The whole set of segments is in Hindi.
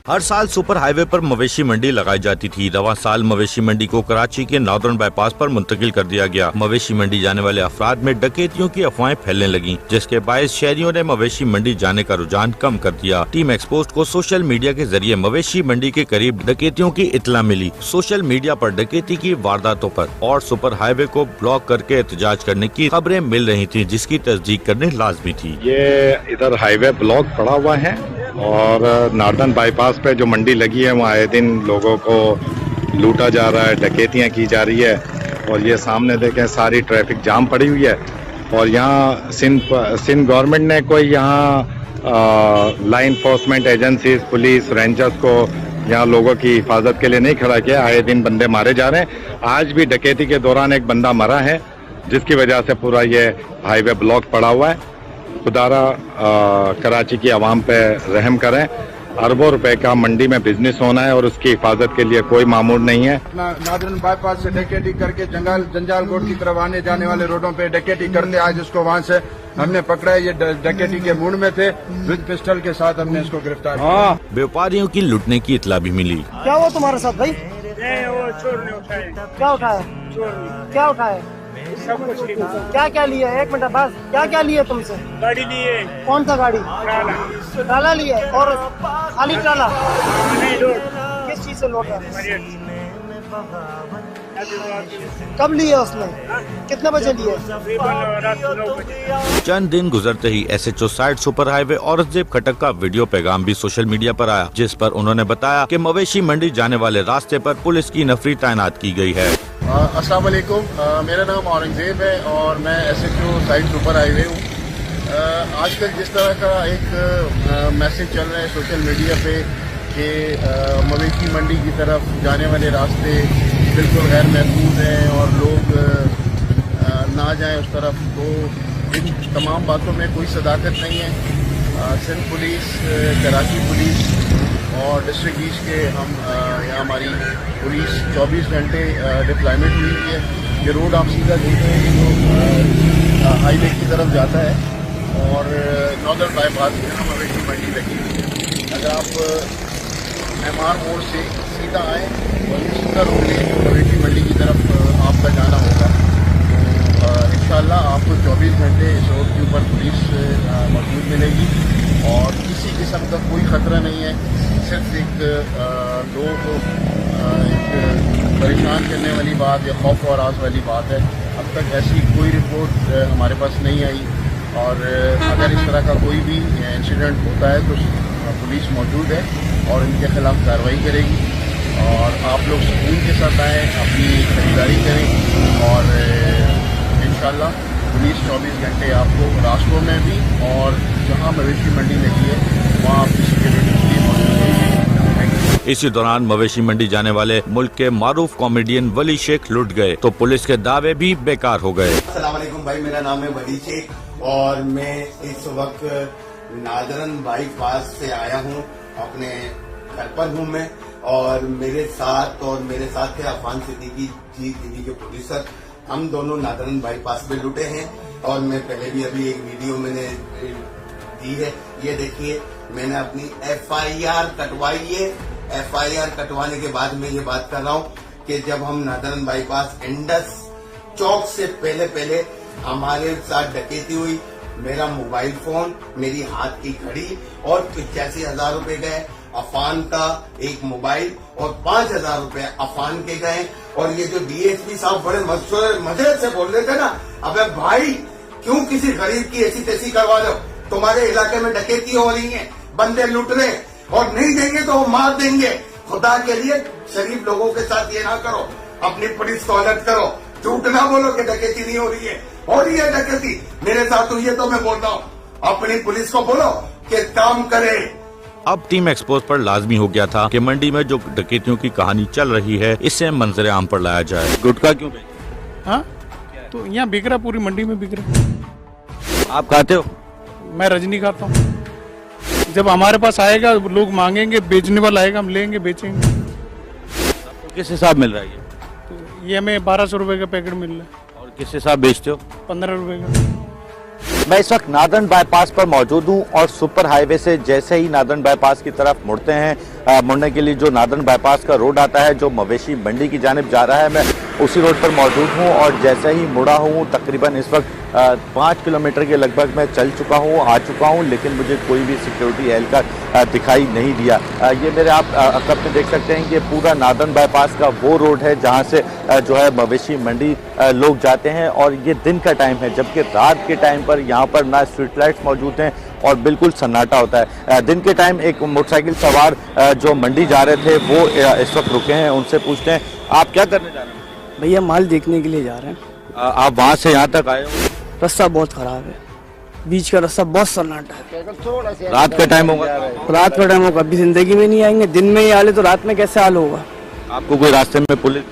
हर साल सुपर हाईवे पर मवेशी मंडी लगाई जाती थी। रवां साल मवेशी मंडी को कराची के नॉर्दर्न बाईपास पर मुंतकिल कर दिया गया। मवेशी मंडी जाने वाले अफराद में डकैतियों की अफवाहें फैलने लगी, जिसके बायस शहरियों ने मवेशी मंडी जाने का रुझान कम कर दिया। टीम एक्सपोस्ट को सोशल मीडिया के जरिए मवेशी मंडी के करीब डकैतियों की इत्तला मिली। सोशल मीडिया पर डकैती की वारदातों पर और सुपर हाईवे को ब्लॉक करके एहतजाज करने की खबरें मिल रही थी, जिसकी तस्दीक करनी लाजमी थी। ये इधर हाईवे ब्लॉक पड़ा हुआ है और नॉर्दर्न बाईपास पे जो मंडी लगी है वहाँ आए दिन लोगों को लूटा जा रहा है, डकैतियाँ की जा रही है। और ये सामने देखें सारी ट्रैफिक जाम पड़ी हुई है। और यहाँ सिंध गवर्नमेंट ने कोई यहाँ law enforcement agencies, police, rangers को यहाँ लोगों की हिफाजत के लिए नहीं खड़ा किया। आए दिन बंदे मारे जा रहे हैं। आज भी डकैती के दौरान एक बंदा मरा है, जिसकी वजह से पूरा ये हाईवे ब्लॉक पड़ा हुआ है। खुदारा कराची की आवाम पे रहम करें। अरबों रुपए का मंडी में बिजनेस होना है और उसकी हिफाजत के लिए कोई मामूल नहीं है। नॉर्दर्न बाईपास से डकैती करके जंजाल कोट की तरफ आने जाने वाले रोडों पे डकैती करते आज उसको वहाँ से हमने पकड़ा है। ये डकैती के मूड में थे, विद पिस्टल के साथ हमने इसको गिरफ्तार किया। व्यापारियों की लूटने की इत्तला भी मिली। क्या हुआ तुम्हारे साथ भाई? वो चोर ने उठाए। क्या उठाया? चोर ने क्या उठाया? सब कुछ लिया। क्या क्या लिया? एक मिनट बस, क्या क्या लिए तुमसे? गाड़ी लिए। कौन सा गाड़ी? ट्राला लिया और खाली ट्राला? नहीं, लोड। किस चीज से लोड है? कब लिया उसने? कितने बजे लिए? रात 9 बजे। चंद दिन गुजरते ही SHO side super highway Aurangzeb Khattak का वीडियो पैगाम भी सोशल मीडिया पर आया, जिस पर उन्होंने बताया कि मवेशी मंडी जाने वाले रास्ते पर पुलिस की नफरी तैनात की गई है। अस्सलाम वालेकुम, मेरा नाम औरंगजेब है और मैं SHO साइड सुपर हाईवे हूँ। आजकल जिस तरह का एक मैसेज चल रहा है सोशल मीडिया पे कि मवेशी मंडी की तरफ जाने वाले रास्ते बिल्कुल गैर महफूज हैं और लोग ना जाएं उस तरफ, तो इन तमाम बातों में कोई सदाकत नहीं है। सिंध पुलिस, कराची पुलिस और डिस्ट्रिक्ट ईस्ट के यहाँ हमारी पुलिस 24 घंटे डिप्लॉयमेंट हुई है। ये रोड आप सीधा देख रहे हैं जो हाईवे की तरफ जाता है और नॉर्दर्न बाईपास में मवेशी मंडी लगी हुई है। अगर आप MR मोड़ से सीधा आए और सीधा रोड लें मवेशी मंडी की तरफ आपका जाना होगा, तो इंशाल्लाह आपको 24 घंटे इस रोड के ऊपर पुलिस मौजूद मिलेगी और किसी किस्म का कोई ख़तरा नहीं है। सिर्फ एक लोगों को एक परेशान करने वाली बात या खौफ और आस वाली बात है। अब तक ऐसी कोई रिपोर्ट हमारे पास नहीं आई और अगर इस तरह का कोई भी इंसिडेंट होता है तो पुलिस मौजूद है और इनके खिलाफ कार्रवाई करेगी। और आप लोग सुकून के साथ आएँ, अपनी खरीदारी करें और इंशाल्लाह पुलिस 24 घंटे आपको रास्तों में भी और जहां मवेशी मंडी लगी है वहाँ आप किसी के लिए इसी दौरान मवेशी मंडी जाने वाले मुल्क के मारूफ कॉमेडियन वली शेख लुट गए तो पुलिस के दावे भी बेकार हो गए। अस्सलाम वालेकुम भाई, मेरा नाम है वली शेख और मैं इस वक्त नॉर्दर्न बाईपास से आया हूँ। अपने घर पर हूँ मैं और मेरे साथ थे अफान सिद्दीकी जी, टीवी के प्रोड्यूसर। हम दोनों नॉर्दर्न बाईपास पे लुटे हैं और मैं पहले भी अभी एक वीडियो मैंने दी है। ये देखिए, मैंने अपनी FIR कटवाई है। FIR कटवाने के बाद मैं ये बात कर रहा हूँ कि जब हम नॉर्दर्न बाईपास इंडस चौक से पहले हमारे साथ डकैती हुई, मेरा मोबाइल फोन, मेरी हाथ की घड़ी और 85,000 रुपए गए। अफान का एक मोबाइल और 5,000 रुपए अफान के गए। और ये जो DSP साहब बड़े मजे से बोल रहे थे ना, अबे भाई क्यों किसी गरीब की ऐसी तैसी करवा दो? तुम्हारे इलाके में डकैती हो रही है, बंदे लूट रहे और नहीं देंगे तो वो मार देंगे। खुदा के लिए शरीफ लोगों के साथ ये ना करो, अपनी पुलिस को अलर्ट करो। झूठ ना बोलो कि डकैती नहीं हो रही है, हो रही है डकैती। मेरे साथ हुई है तो मैं बोल रहा हूँ, अपनी पुलिस को बोलो कि काम करे। अब टीम एक्सपोज पर लाजमी हो गया था कि मंडी में जो डकैतियों की कहानी चल रही है इससे मंजर आम पर लाया जाए। गुटखा क्यों? हाँ, तो यहाँ बिक रहा, पूरी मंडी में बिक रहा। आप खाते हो? मैं रजनी खाता हूँ। जब हमारे पास आएगा लोग मांगेंगे, बेचने वाला आएगा, हम लेंगे, बेचेंगे। आपको किस हिसाब मिल रहा है ये? तो ये हमें 1200 रुपए का पैकेट मिल रहा है। और किस हिसाब बेचते हो? 15 रुपए का। मैं इस वक्त नादरन बाईपास पर मौजूद हूं और सुपर हाईवे से जैसे ही नादरन बाईपास की तरफ मुड़ते हैं, मुड़ने के लिए जो नादरन बाईपास का रोड आता है जो मवेशी मंडी की जानिब जा रहा है, मैं उसी रोड पर मौजूद हूं और जैसे ही मुड़ा हूं तकरीबन इस वक्त 5 किलोमीटर के लगभग मैं चल चुका हूं, आ चुका हूं, लेकिन मुझे कोई भी सिक्योरिटी एहलकार दिखाई नहीं दिया। ये मेरे आप अकब में देख सकते हैं कि पूरा नादरन बाईपास का वो रोड है जहां से जो है मवेशी मंडी लोग जाते हैं और ये दिन का टाइम है, जबकि रात के टाइम पर यहाँ पर ना स्ट्रीट लाइट्स मौजूद हैं और बिल्कुल सन्नाटा होता है। दिन के टाइम एक मोटरसाइकिल सवार जो मंडी जा रहे थे वो इस वक्त रुके हैं, उनसे पूछते हैं आप क्या करने जा रहे हैं? भैया माल देखने के लिए जा रहे हैं। आप वहाँ से यहाँ तक आए हो? रास्ता बहुत खराब है, बीच का रास्ता बहुत सन्नाटा है। रात का टाइम होगा? रात का टाइम होगा, कभी जिंदगी में नहीं आएंगे, दिन में ही आ ले तो रात में कैसे हाल होगा? आपको कोई रास्ते में पुलिस?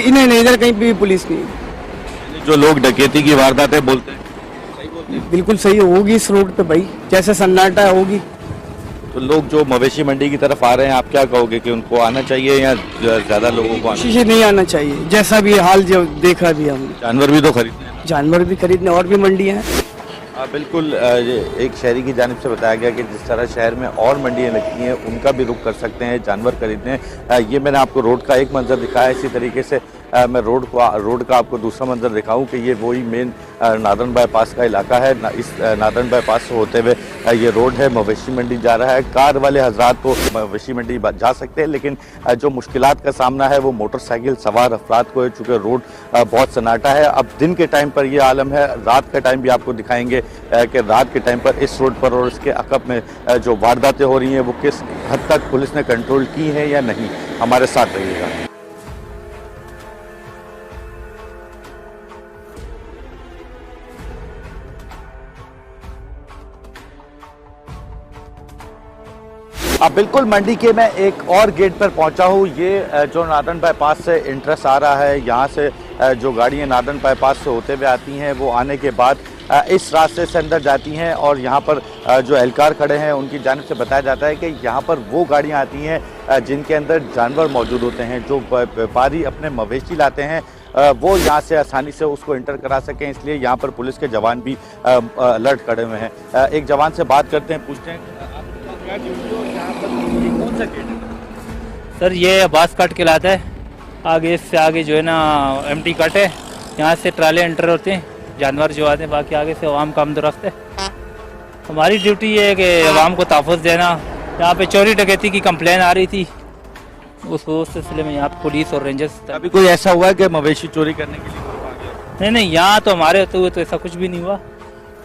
नहीं, इधर कहीं भी पुलिस नहीं। जो लोग डकैती की वारदातें बोलते हैं बिल्कुल सही होगी इस रोड पे भाई, जैसे सन्नाटा होगी। तो लोग जो मवेशी मंडी की तरफ आ रहे हैं आप क्या कहोगे कि उनको आना चाहिए या ज्यादा लोगों को कोशिश नहीं आना चाहिए? जैसा भी हाल जो देखा भी हमने, जानवर भी तो खरीदने हैं। जानवर भी खरीदने और भी मंडियां हैं। बिल्कुल, एक शहरी की जानिब से बताया गया कि जिस तरह शहर में और मंडियां लगती हैं उनका भी रुख कर सकते हैं जानवर खरीदने। ये मैंने आपको रोड का एक मंजर दिखाया, इसी तरीके से मैं रोड का आपको दूसरा मंजर दिखाऊं कि ये वही मेन नादरन बाईपास का इलाका है। इस नादरन बाईपास से होते हुए ये रोड है, मवेशी मंडी जा रहा है। कार वाले हजरात तो मवेशी मंडी जा सकते हैं, लेकिन जो मुश्किलात का सामना है वो मोटरसाइकिल सवार अफराद को है, चूँकि रोड बहुत सन्नाटा है। अब दिन के टाइम पर ये आलम है, रात का टाइम भी आपको दिखाएंगे कि रात के टाइम पर इस रोड पर और इसके अकब में जो वारदातें हो रही हैं वो किस हद तक पुलिस ने कंट्रोल की हैं या नहीं। हमारे साथ रहिएगा। बिल्कुल, मंडी के मैं एक और गेट पर पहुंचा हूं। ये जो नादरन बाईपास से इंट्रेस आ रहा है, यहाँ से जो गाड़ियाँ नादरन बाईपास से होते हुए आती हैं वो आने के बाद इस रास्ते से अंदर जाती हैं और यहाँ पर जो एहलकार खड़े हैं उनकी जानिब से बताया जाता है कि यहाँ पर वो गाड़ियाँ आती हैं जिनके अंदर जानवर मौजूद होते हैं। जो व्यापारी अपने मवेशी लाते हैं वो यहाँ से आसानी से उसको इंटर करा सकें, इसलिए यहाँ पर पुलिस के जवान भी अलर्ट खड़े हुए हैं। एक जवान से बात करते हैं, पूछते हैं क्या ड्यूटी हो यहाँ पर, कौन सा गेट है? सर ये अब्बास कट के लाता है, आगे से आगे जो है ना एमटी कट है, यहाँ से ट्राले एंटर होते हैं, जानवर जो आते हैं, बाकी आगे से अवाम का आमदोरफ्त है। हमारी ड्यूटी ये है कि अवाम को तहफ़्फ़ुज़ देना। यहाँ पे चोरी डकैती की कंप्लेन आ रही थी, उस सिलसिले में यहाँ पुलिस और रेंजर्स। अभी कोई ऐसा हुआ है कि मवेशी चोरी करने के लिए लोग आ गए? नहीं, यहाँ तो हमारे होते हुए तो ऐसा कुछ भी नहीं हुआ।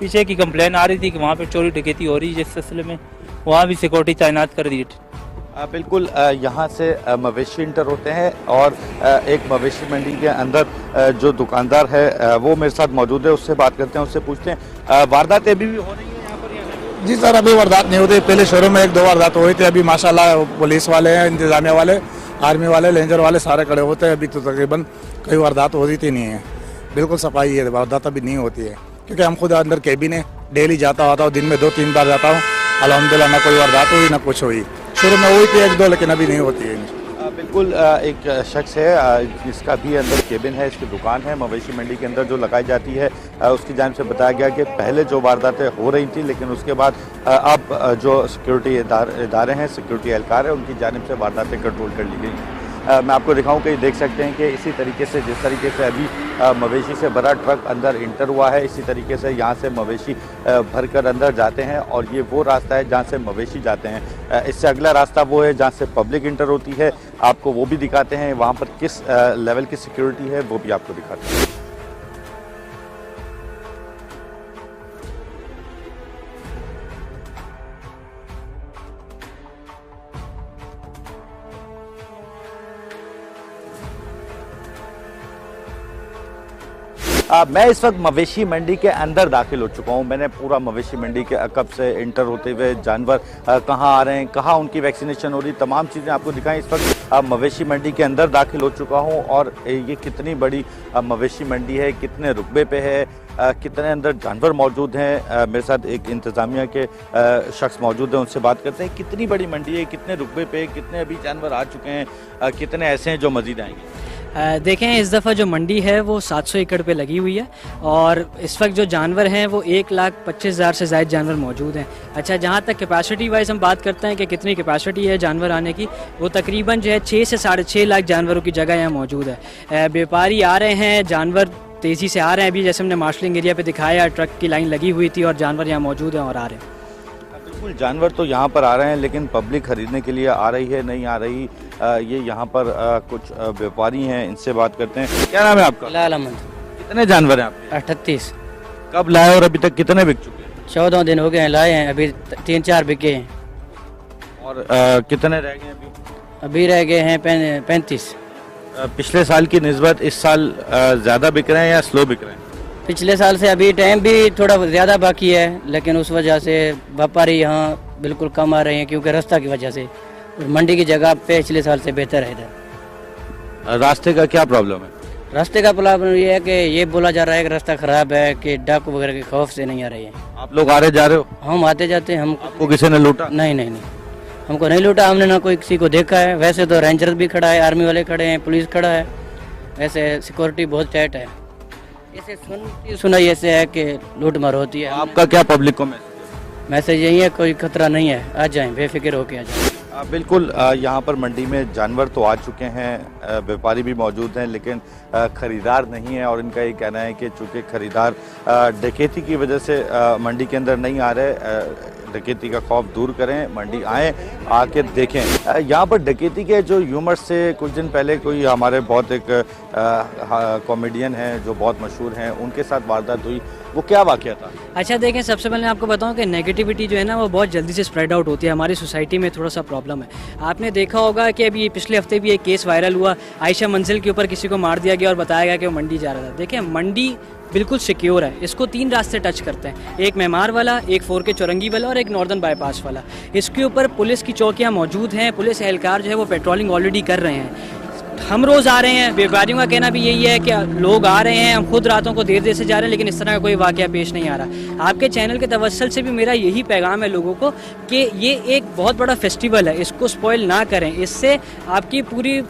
पीछे की कंप्लेन आ रही थी कि वहाँ पे चोरी डकैती हो रही है, जिस सिलसिले में वहाँ भी सिक्योरिटी तैनात कर दी। बिल्कुल, यहाँ से मवेशी इंटर होते हैं और एक मवेशी मंडी के अंदर जो दुकानदार है वो मेरे साथ मौजूद है, उससे बात करते हैं, उससे पूछते हैं वारदातें अभी भी हो रही हैं यहाँ पर या नहीं? जी सर, अभी वारदात नहीं होती। पहले शहरों में 1-2 वारदात हुई थी, अभी माशाल्लाह पुलिस वाले हैं, इंतजामिया वाले, आर्मी वाले, रेंजर वाले सारे खड़े होते हैं। अभी तो तकरीबन कोई वारदात होती थी नहीं है, बिल्कुल सफाई है, वारदात अभी नहीं होती है, क्योंकि हम खुद अंदर केबिन है, डेली जाता आता हूँ, दिन में 2-3 बार जाता हूँ। अल्हम्दुलिल्लाह ना कोई वारदात हुई ना कुछ हुई। शुरू में हुई थी 1-2, लेकिन अभी नहीं होती है। बिल्कुल, एक शख्स है जिसका भी अंदर केबिन है, इसकी दुकान है मवेशी मंडी के अंदर जो लगाई जाती है, उसकी जानिब से बताया गया कि पहले जो वारदातें हो रही थी, लेकिन उसके बाद अब जो सिक्योरिटी इदारे हैं, सिक्योरिटी एहलकार है, उनकी जानिब से वारदातें कंट्रोल कर ली गई। मैं आपको दिखाऊं कि देख सकते हैं कि इसी तरीके से जिस तरीके से अभी मवेशी से भरा ट्रक अंदर इंटर हुआ है, इसी तरीके से यहाँ से मवेशी भरकर अंदर जाते हैं और ये वो रास्ता है जहाँ से मवेशी जाते हैं। इससे अगला रास्ता वो है जहाँ से पब्लिक इंटर होती है, आपको वो भी दिखाते हैं, वहाँ पर किस लेवल की सिक्योरिटी है वो भी आपको दिखाते हैं। मैं इस वक्त मवेशी मंडी के अंदर दाखिल हो चुका हूं। मैंने पूरा मवेशी मंडी के अकब से इंटर होते हुए जानवर कहां आ रहे हैं, कहां उनकी वैक्सीनेशन हो रही, तमाम चीज़ें आपको दिखाएं। इस वक्त मवेशी मंडी के अंदर दाखिल हो चुका हूं और ये कितनी बड़ी मवेशी मंडी है, कितने रुकबे पे है, कितने अंदर जानवर मौजूद हैं। मेरे साथ एक इंतज़ामिया के शख्स मौजूद हैं, उनसे बात करते हैं कितनी बड़ी मंडी है, कितने रुकबे पे, कितने अभी जानवर आ चुके हैं, कितने ऐसे हैं जो मज़ीद आएंगे। देखें इस दफ़ा जो मंडी है वो 700 एकड़ पे लगी हुई है और इस वक्त जो जानवर हैं वो 1,25,000 से ज़ायद जानवर मौजूद हैं। अच्छा, जहाँ तक कैपेसिटी वाइज हम बात करते हैं कि कितनी कैपेसिटी है जानवर आने की, वो तकरीबन जो है 6 से 6.5 लाख जानवरों की जगह यहाँ मौजूद है। व्यापारी आ रहे हैं, जानवर तेज़ी से आ रहे हैं। अभी जैसे हमने मार्शलिंग एरिया पे दिखाया, ट्रक की लाइन लगी हुई थी और जानवर यहाँ मौजूद हैं और आ रहे हैं। बिल्कुल, जानवर तो यहाँ पर आ रहे हैं, लेकिन पब्लिक खरीदने के लिए आ रही है, नहीं आ रही। ये यहाँ पर कुछ व्यापारी हैं, इनसे बात करते हैं। क्या नाम है आपका? लाल अहमद। कितने जानवर हैं आपके? 38। कब लाए और अभी तक कितने बिक चुके हैं? 14 दिन हो गए हैं लाए हैं, अभी 3-4 बिके हैं। और कितने रह गए अभी? अभी रह गए हैं 35। पिछले साल की निस्बत इस साल ज़्यादा बिक रहे हैं या स्लो बिक रहे हैं? पिछले साल से अभी टाइम भी थोड़ा ज़्यादा बाकी है, लेकिन उस वजह से व्यापारी यहाँ बिल्कुल कम आ रहे हैं क्योंकि रास्ता की वजह से। मंडी की जगह पिछले साल से बेहतर है इधर। रास्ते का क्या प्रॉब्लम है? रास्ते का प्रॉब्लम ये है कि ये बोला जा रहा है कि रास्ता ख़राब है, कि डाकू वगैरह के खौफ से नहीं आ रही है। आप लोग आ रहे जा रहे हो? हम आते जाते हैं। हमको किसी ने लूटा? नहीं, हमको नहीं लूटा, हमने ना कोई किसी को देखा है। वैसे तो रेंजर भी खड़ा है, आर्मी वाले खड़े हैं, पुलिस खड़ा है, वैसे सिक्योरिटी बहुत टाइट है। ऐसे सुनाई ऐसे है कि लूट मार होती है। आपका क्या पब्लिक को मैसेज यही है, कोई खतरा नहीं है, आ जाएं, बेफिक्र होके आ जाएं। बिल्कुल, यहाँ पर मंडी में जानवर तो आ चुके हैं, व्यापारी भी मौजूद हैं, लेकिन ख़रीदार नहीं है। और इनका ये कहना है कि चूँकि ख़रीदार डकैती की वजह से मंडी के अंदर नहीं आ रहे, डकैती का खौफ दूर करें, मंडी आएँ, आके देखें। यहाँ पर डकैती के जो ह्यूमर्स से कुछ दिन पहले कोई हमारे बहुत एक कॉमेडियन हैं जो बहुत मशहूर हैं, उनके साथ वारदात हुई, वो क्या वाक़या था? अच्छा, देखें, सबसे पहले मैं आपको बताऊं कि नेगेटिविटी जो है ना वो बहुत जल्दी से स्प्रेड आउट होती है। हमारी सोसाइटी में थोड़ा सा प्रॉब्लम है। आपने देखा होगा कि अभी पिछले हफ्ते भी एक केस वायरल हुआ, आयशा मंजिल के ऊपर किसी को मार दिया गया और बताया गया कि वो मंडी जा रहा था। देखें, मंडी बिल्कुल सिक्योर है, इसको 3 रास्ते टच करते हैं, एक मेमार वाला, एक 4K चौरंगी वाला और एक नॉर्दर्न बाईपास वाला। इसके ऊपर पुलिस की चौकियाँ मौजूद हैं, पुलिस एहलकार जो है वो पेट्रोलिंग ऑलरेडी कर रहे हैं। हम रोज़ आ रहे हैं, व्यापारियों का कहना भी यही है कि लोग आ रहे हैं, हम खुद रातों को देर से जा रहे हैं, लेकिन इस तरह का कोई वाक़या पेश नहीं आ रहा। आपके चैनल के तवस्सुल से भी मेरा यही पैगाम है लोगों को कि ये एक बहुत बड़ा फेस्टिवल है, इसको स्पॉइल ना करें। इससे आपकी पूरी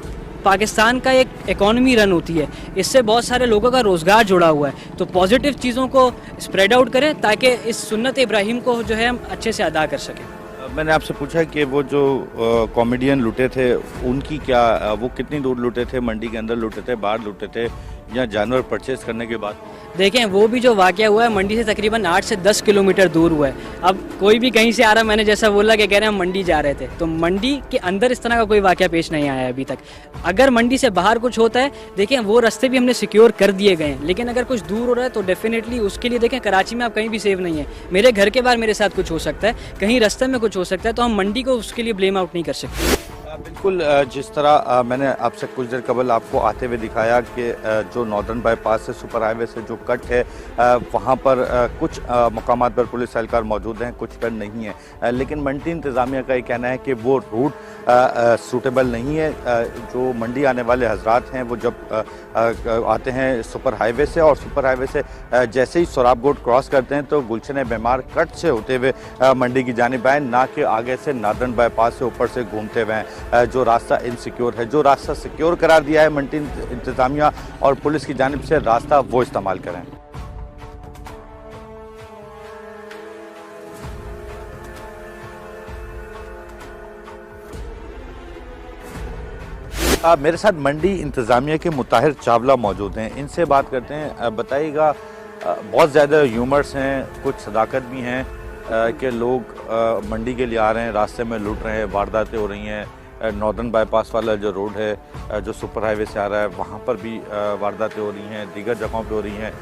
पाकिस्तान का एक इकॉनमी रन होती है, इससे बहुत सारे लोगों का रोज़गार जुड़ा हुआ है। तो पॉजिटिव चीज़ों को स्प्रेड आउट करें ताकि इस सुन्नत इब्राहिम को जो है हम अच्छे से अदा कर सकें। मैंने आपसे पूछा कि वो जो कॉमेडियन लूटे थे उनकी क्या, वो कितनी दूर लूटे थे? मंडी के अंदर लूटे थे, बाहर लूटे थे, या जानवर परचेज करने के बाद? देखें, वो भी जो वाक़या हुआ है मंडी से तकरीबन 8 से 10 किलोमीटर दूर हुआ है। अब कोई भी कहीं से आ रहा, मैंने जैसा बोला कि कह रहे हैं हम मंडी जा रहे थे, तो मंडी के अंदर इस तरह का कोई वाक़या पेश नहीं आया है अभी तक। अगर मंडी से बाहर कुछ होता है, देखें वो रास्ते भी हमने सिक्योर कर दिए गए हैं, लेकिन अगर कुछ दूर हो रहा है तो डेफिनेटली उसके लिए देखें, कराची में आप कहीं भी सेफ नहीं है। मेरे घर के बाहर मेरे साथ कुछ हो सकता है, कहीं रास्ते में कुछ हो सकता है, तो हम मंडी को उसके लिए ब्लेम आउट नहीं कर सकते। बिल्कुल, जिस तरह मैंने आपसे कुछ देर कबल आपको आते हुए दिखाया कि जो नॉर्दर्न बाईपास से सुपर हाईवे से जो कट है, वहाँ पर कुछ मकामात पर पुलिस एहलकार मौजूद हैं, कुछ पर नहीं है। लेकिन मंडी इंतज़ामिया का ये कहना है कि वो रूट सूटेबल नहीं है। जो मंडी आने वाले हजरात हैं वो जब आते हैं सुपर हाईवे से, और सुपर हाईवे से जैसे ही सोराब गोट क्रॉस करते हैं तो गुलशन बेमार कट से होते हुए मंडी की जानिब आए, ना कि आगे से नॉर्दर्न बाईपास से ऊपर से घूमते हुए। जो रास्ता इनसिक्योर है, जो रास्ता सिक्योर करार दिया है मंडी इंतजामिया और पुलिस की जानिब से, रास्ता वो इस्तेमाल करें। मेरे साथ मंडी इंतजामिया के मुताहिर चावला मौजूद हैं, इनसे बात करते हैं। बताइएगा, बहुत ज़्यादा ह्यूमर्स हैं, कुछ सदाकत भी हैं कि लोग मंडी के लिए आ रहे हैं, रास्ते में लूट रहे हैं, वारदातें हो रही हैं। नॉर्दर्न बाईपास वाला जो रोड है जो सुपर हाईवे से आ रहा है, वहाँ पर भी वारदातें हो रही हैं, दीगर जगहों पे हो रही हैं।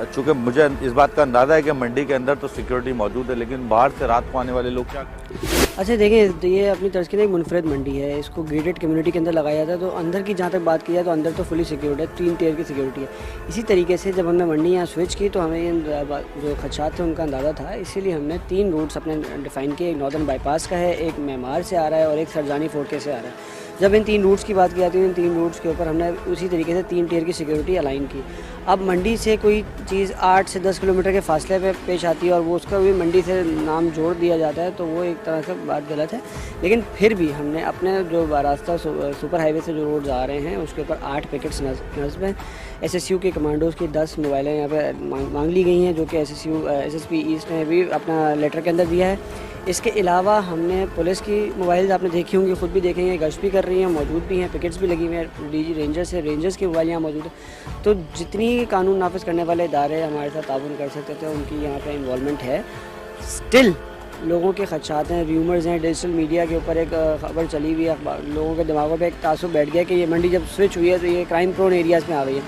चूँकि मुझे इस बात का अंदाज़ा है कि मंडी के अंदर तो सिक्योरिटी मौजूद है, लेकिन बाहर से रात को आने वाले लोग क्या? अच्छा, देखिए, ये अपनी तर्ज की एक मुनफरद मंडी है, इसको गेटेड कम्युनिटी के अंदर लगाया जाता है। तो अंदर की जहाँ तक बात की जाए तो अंदर तो फुली सिक्योर्ड है, 3 टियर की सिक्योरिटी है। इसी तरीके से जब हमने मंडी यहाँ स्विच की तो हमें जो खदशात थे उनका अंदाज़ा था, इसीलिए हमने 3 रूट्स अपने डिफ़ाइन किए। एक नॉर्दर्न बाईपास का है, एक मेमार से आ रहा है और एक सरजानी 4K से आ रहा है। जब इन 3 रूट्स की बात की जाती है, इन 3 रूट्स के ऊपर हमने उसी तरीके से 3 टियर की सिक्योरिटी अलाइन की। अब मंडी से कोई चीज़ 8 से 10 किलोमीटर के फासले पे पेश आती है और वो उसका भी मंडी से नाम जोड़ दिया जाता है, तो वो एक तरह से बात गलत है। लेकिन फिर भी हमने अपने जो रास्ता सुपर हाईवे से जो रोड आ रहे हैं उसके ऊपर 8 पैकेट्स नस्ब हैं। SSU के कमांडोज़ की 10 मोबाइलें यहाँ पे मांग ली गई हैं, जो कि SSP ईस्ट ने भी अपना लेटर के अंदर दिया है। इसके अलावा हमने पुलिस की मोबाइल्स आपने देखी होंगी, ख़ुद भी देखेंगे, गश्त भी कर रही हैं, मौजूद भी हैं, पिकेट्स भी लगी हुई हैं। DG रेंजर्स है, रेंजर्स की मोबाइल यहाँ मौजूद है। तो जितनी कानून नाफिज करने वाले इदारे हमारे साथ ताउन कर सकते थे, उनकी यहाँ पे इन्वॉल्वमेंट है। स्टिल लोगों के खदशात हैं, र्यूमर्स हैं, डिजिटल मीडिया के ऊपर एक खबर चली हुई है, लोगों के दिमागों पे एक तासुब बैठ गया कि ये मंडी जब स्विच हुई है तो ये क्राइम प्रोन एरियाज़ में आ गई है।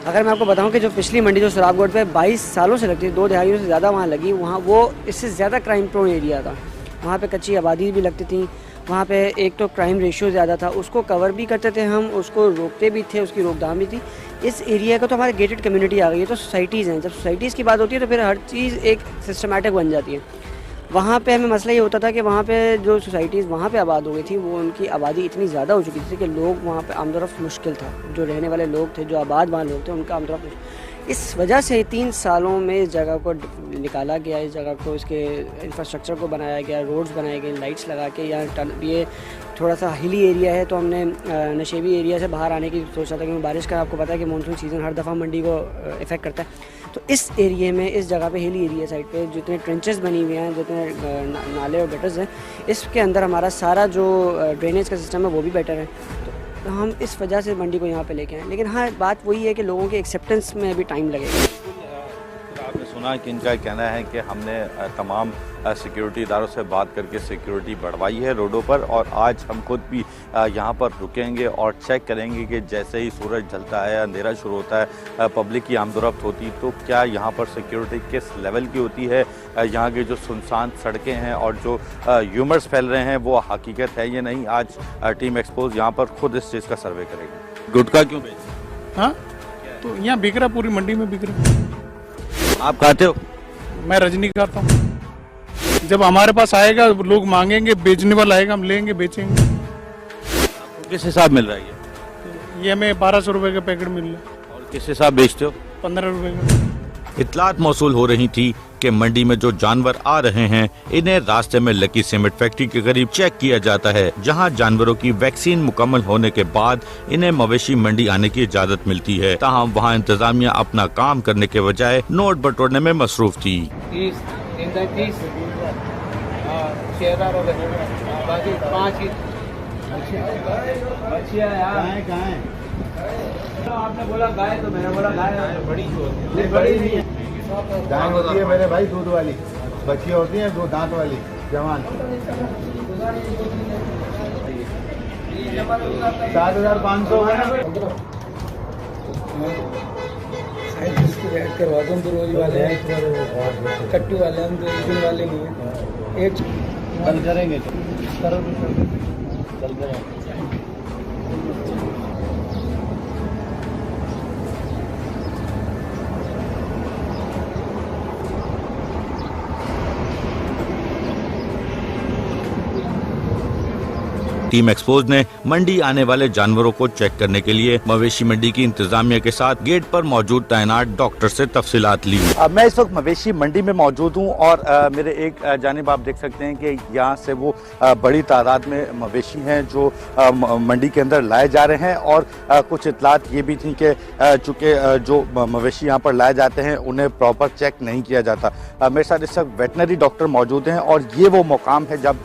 अगर मैं आपको बताऊं कि जो पिछली मंडी जो सुराबगढ़ पे 22 सालों से लगती है, 2 दिहाइयों से ज़्यादा वहाँ लगी, वहाँ वो इससे ज़्यादा क्राइम प्रोन एरिया था। वहाँ पे कच्ची आबादी भी लगती थी, वहाँ पे एक तो क्राइम रेशियो ज़्यादा था, उसको कवर भी करते थे हम, उसको रोकते भी थे, उसकी रोकथाम भी थी। इस एरिया का तो हमारे गेटेड कम्युनिटी आ गई है, तो सोसाइटीज़ हैं। जब सोसाइटीज़ की बात होती है तो फिर हर चीज़ एक सिस्टमेटिक बन जाती है। वहाँ पे हमें मसला ये होता था कि वहाँ पे जो सोसाइटीज़ वहाँ पे आबाद हो गई थी, वो उनकी आबादी इतनी ज़्यादा हो चुकी थी कि लोग वहाँ पे आमदोरफ्त मुश्किल था। जो रहने वाले लोग थे, जो आबाद वहाँ लोग थे, उनका आमदोरफ्त। इस वजह से 3 सालों में इस जगह को निकाला गया, इस जगह को, इसके इंफ्रास्ट्रक्चर को बनाया गया, रोड्स बनाए गए, लाइट्स लगा के। यहाँ ये थोड़ा सा हिली एरिया है, तो हमने नशेबी एरिया से बाहर आने की सोचा था, क्योंकि बारिश का आपको पता है कि मानसून सीज़न हर दफ़ा मंडी को इफ़ेक्ट करता है। तो इस एरिया में, इस जगह पे, हिली एरिया साइड पे जितने ट्रेंचेस बनी हुए हैं, जितने नाले और गटर्स हैं, इसके अंदर हमारा सारा जो ड्रेनेज का सिस्टम है वो भी बेटर है। तो हम इस वजह से मंडी को यहाँ पे लेके आए। लेकिन हाँ, बात वही है कि लोगों के एक्सेप्टेंस में अभी टाइम लगेगा। आपने सुना कि इनका कहना है कि हमने तमाम सिक्योरिटी इदारों से बात करके सिक्योरिटी बढ़वाई है रोडों पर, और आज हम खुद भी यहाँ पर रुकेंगे और चेक करेंगे कि जैसे ही सूरज ढलता है, अंधेरा शुरू होता है, पब्लिक की आमदोरफ्त होती, तो क्या यहाँ पर सिक्योरिटी किस लेवल की होती है। यहाँ की जो सुनसान सड़कें हैं और जो ह्यूमर्स फैल रहे हैं वो हकीकत है या नहीं। आज टीम एक्सपोज यहाँ पर खुद इस चीज़ का सर्वे करेगी। गुटखा क्यों बेचते? हाँ, तो यहाँ बिक रहा, पूरी मंडी में बिक रहा। आप खाते हो? मैं रजनी खाता हूँ। जब हमारे पास आएगा, लोग मांगेंगे, बेचने वाला आएगा, हम लेंगे, बेचेंगे। आपको किस हिसाब मिल रहा है ये हमें 1200 रुपए का पैकेट मिल रहा है। और किस हिसाब बेचते हो? 15 रुपए का। इत्तलात मौसूल हो रही थी कि मंडी में जो जानवर आ रहे हैं, इन्हें रास्ते में लकी सीमेंट फैक्ट्री के करीब चेक किया जाता है, जहां जानवरों की वैक्सीन मुकम्मल होने के बाद इन्हें मवेशी मंडी आने की इजाजत मिलती है। ताहम वहां इंतजामिया अपना काम करने के बजाय नोट बटोरने में मसरूफ थी। आपने बोला गाय, तो मैंने बोला गाय बड़ी नहीं है। गाय होती है मेरे भाई दूध वाली, बच्ची होती है 2 दांत वाली जवान। 7500 है ना। करवा दो, तो रोज वाले हैं, कट्टू वाले हम, तो एक दिन वाले नहीं है। एक कल करेंगे, करो कल करेंगे। टीम एक्सपोज ने मंडी आने वाले जानवरों को चेक करने के लिए मवेशी मंडी की इंतजामिया के साथ गेट पर मौजूद तैनात डॉक्टर से तफसीलात ली। मैं इस वक्त मवेशी मंडी में मौजूद हूं और मेरे एक जानिब आप देख सकते हैं कि यहाँ से वो बड़ी तादाद में मवेशी हैं जो मंडी के अंदर लाए जा रहे हैं, और कुछ इतलात ये भी थी कि चूँकि जो मवेशी यहाँ पर लाए जाते हैं उन्हें प्रॉपर चेक नहीं किया जाता। मेरे साथ इस वक्त वेटनरी डॉक्टर मौजूद हैं, और ये वो मुकाम है जब